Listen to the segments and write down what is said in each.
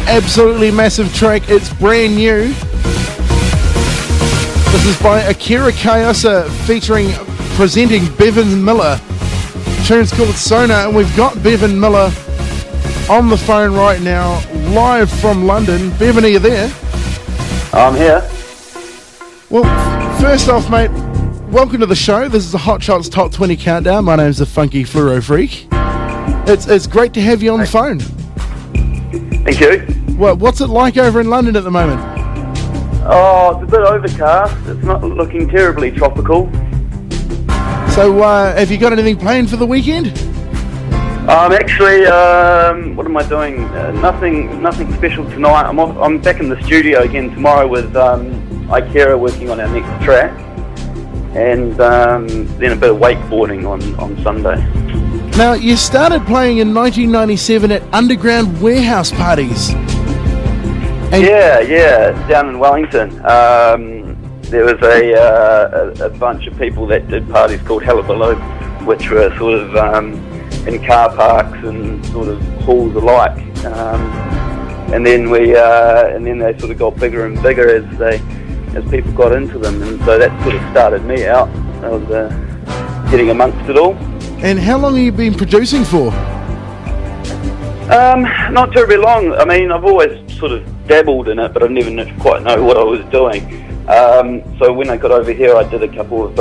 absolutely massive track. It's brand new. This is by Akira Kayosa presenting Bevan Miller. The tune's called Sonar, and we've got Bevan Miller on the phone right now, live from London. Bevan, are you there? I'm here. Well, first off, mate, welcome to the show. This is the Hot Shots Top 20 Countdown. My name's the Funky Fluoro Freak. It's great to have you on the phone. Thank you. Well, what's it like over in London at the moment? Oh, it's a bit overcast. It's not looking terribly tropical. So, have you got anything planned for the weekend? Actually, what am I doing? Nothing special tonight. I'm back in the studio again tomorrow with Ikera working on our next track, and then a bit of wakeboarding on Sunday. Now, you started playing in 1997 at underground warehouse parties. Yeah, down in Wellington. There was a bunch of people that did parties called Hullabaloo, which were sort of in car parks and sort of halls alike. And then they sort of got bigger and bigger as people got into them, and so that sort of started me out. I was getting amongst it all. And how long have you been producing for? Not terribly long. I mean, I've always sort of dabbled in it, but I never quite know what I was doing. So when I got over here, I did a couple of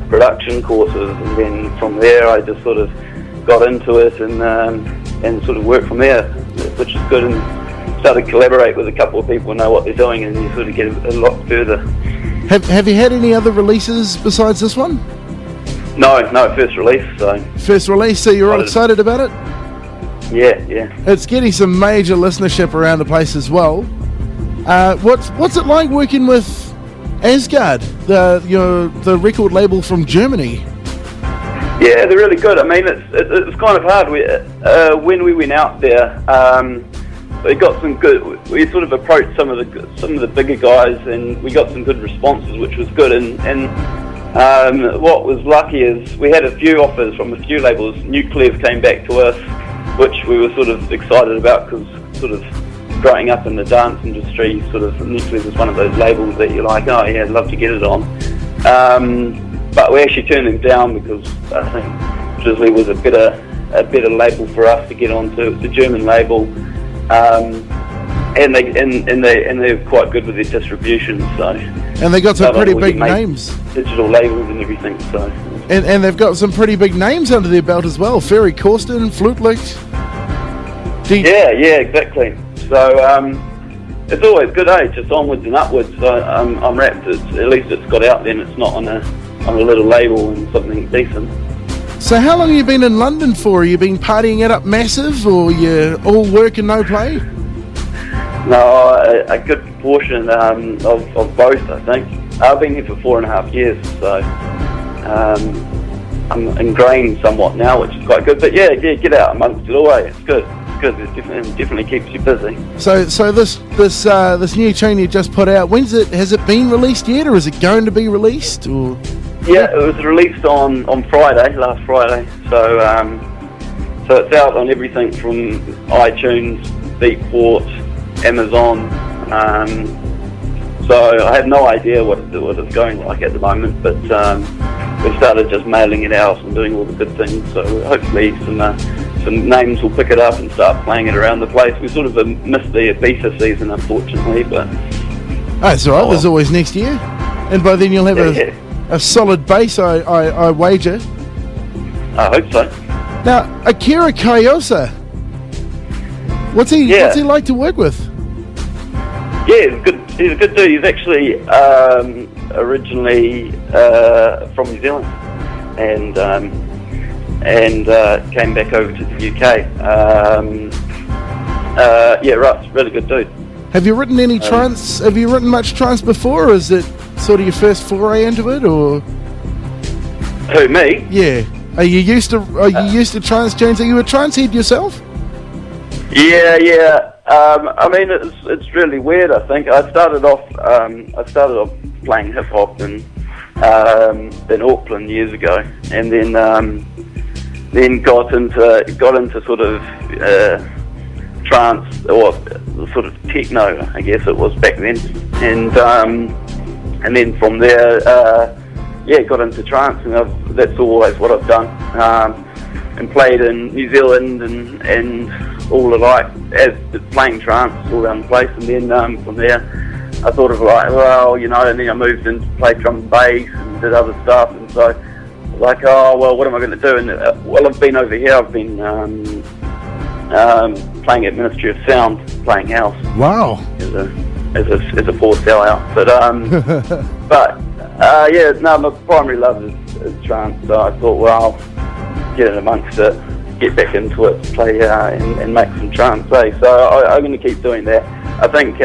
production courses, and then from there I just sort of got into it and sort of worked from there, which is good, and started to collaborate with a couple of people who know what they're doing, and you sort of get a lot further. Have you had any other releases besides this one? No, first release. First release, so you're all excited about it? Yeah. It's getting some major listenership around the place as well. What's it like working with Asgard, the record label from Germany? Yeah, they're really good. I mean, it's kind of hard. When we went out there, we got some good. We sort of approached some of the bigger guys, and we got some good responses, which was good. And what was lucky is we had a few offers from a few labels. Nucleus came back to us, which we were sort of excited about, because sort of growing up in the dance industry, sort of Nucleus is one of those labels that you're like, oh yeah, I'd love to get it on. But we actually turned them down because I think Drizzly was a better label for us to get onto. It's a German label, and they're quite good with their distribution. So. And they got some pretty big names. Digital labels and everything. So. And they've got some pretty big names under their belt as well. Ferry Corsten, Flutlicht. Yeah, exactly. So it's always good, just onwards and upwards. So I'm wrapped. At least it's got out there, and it's not on a little label and something decent. So how long have you been in London for? Have you been partying it up massive, or you all work and no play? No, a good proportion of both, I think. I've been here for 4.5 years, so I'm ingrained somewhat now, which is quite good. But yeah, get out amongst it all. It's good. It definitely keeps you busy. So this new tune you just put out, has it been released yet, or is it going to be released? Or yeah, it was released on last Friday. So it's out on everything from iTunes, Beatport, Amazon. So I have no idea what it's going like at the moment, but we started just mailing it out and doing all the good things. So hopefully some names will pick it up and start playing it around the place. We sort of missed the Ibiza season, unfortunately, but it's all right. There's always next year, and by then you'll have a solid base. I wager. I hope so. Now, Akira Kayosa, what's he like to work with? Yeah, he's a good dude. He's actually originally from New Zealand, and came back over to the UK. Really good dude. Have you written any trance? Have you written much trance before, or is it sort of your first foray into it, or? Who, me? Yeah. Are you used to trance tunes? Are you a trance head yourself? Yeah. I mean, it's really weird. I think I started off playing hip hop in Auckland years ago, and then got into sort of trance, or sort of techno, I guess it was back then, and then from there, got into trance, and that's always what I've done, and played in New Zealand and all alike as playing trance all around the place, and then from there I thought of like, well, and then I moved into play drum and bass and did other stuff, and so like, oh well, what am I going to do? And well, I've been over here. I've been playing at Ministry of Sound, playing house. Wow. As a poor sellout, but my primary love is trance. So I thought, well, get in amongst it, get back into it, play and make some trance. So I'm going to keep doing that. I think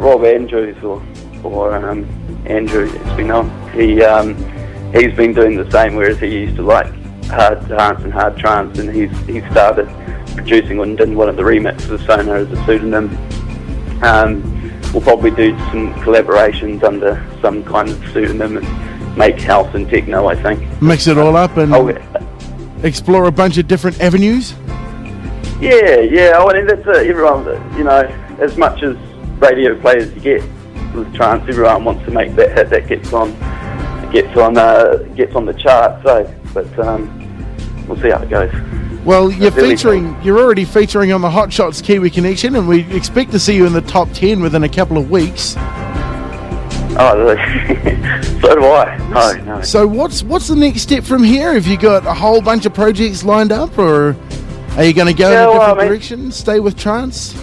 Rob Andrews or Andrew, as we know, he's been doing the same, whereas he used to like hard dance and hard trance, and he started producing and did one of the remixes of Sonar as a pseudonym. We'll probably do some collaborations under some kind of pseudonym and make house and techno, I think. Mix it all up and explore a bunch of different avenues? Yeah. I mean, that's everyone, as much as radio players you get with trance, everyone wants to make that hit that gets on the chart. So, but we'll see how it goes. Well, you're already featuring on the Hot Shots Kiwi Connection, and we expect to see you in the top 10 within a couple of weeks. Oh, really? So do I. No. So what's the next step from here? Have you got a whole bunch of projects lined up, or are you going to go in a different direction, stay with trance?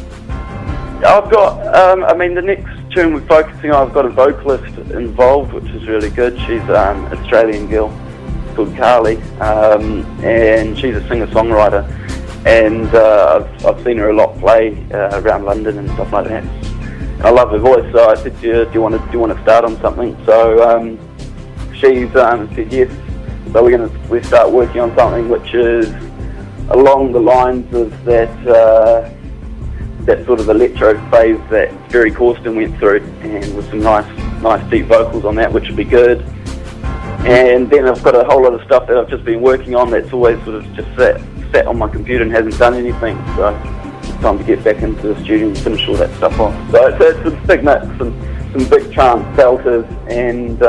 I've got, the next tune we're focusing on, I've got a vocalist involved, which is really good. She's an Australian girl called Carly, and she's a singer-songwriter, and I've seen her a lot play around London and stuff like that. I love her voice, so I said, do you want to start on something? So she's said yes. So we start working on something which is along the lines of that sort of electro phase that Jerry Corsten went through, and with some nice deep vocals on that, which would be good. And then I've got a whole lot of stuff that I've just been working on that's always sort of just sat on my computer and hasn't done anything. So it's time to get back into the studio and finish all that stuff off. So it's a big mix, some big trance belters and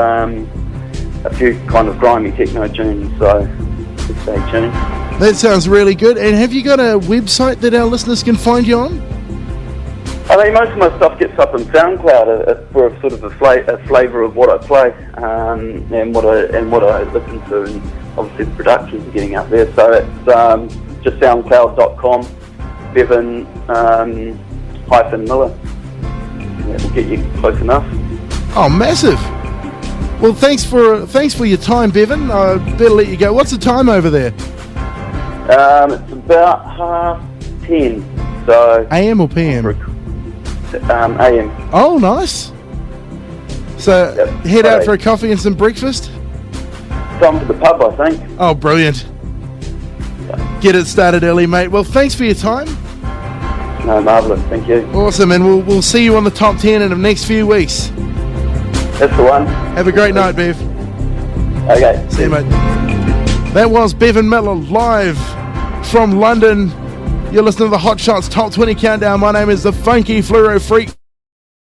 a few kind of grimy techno tunes. So stay tuned. That sounds really good. And have you got a website that our listeners can find you on? I mean, most of my stuff gets up on SoundCloud for a sort of a flavour of what I play and what I listen to, and obviously the productions are getting up there. So it's just soundcloud.com, Bevan Miller. That will get you close enough. Oh, massive! Well, thanks for your time, Bevan. I better let you go. What's the time over there? It's about 10:30. So AM or PM? AM. Oh, nice. So head out for a coffee and some breakfast? Time for the pub, I think. Oh, brilliant. Get it started early, mate. Well, thanks for your time. No, marvellous. Thank you. Awesome, and we'll see you on the top 10 in the next few weeks. That's the one. Have a great night, Bev. Okay. See you, mate. That was Bevan Miller live from London. You're listening to the Hot Shots Top 20 Countdown. My name is the Funky Fluoro Freak.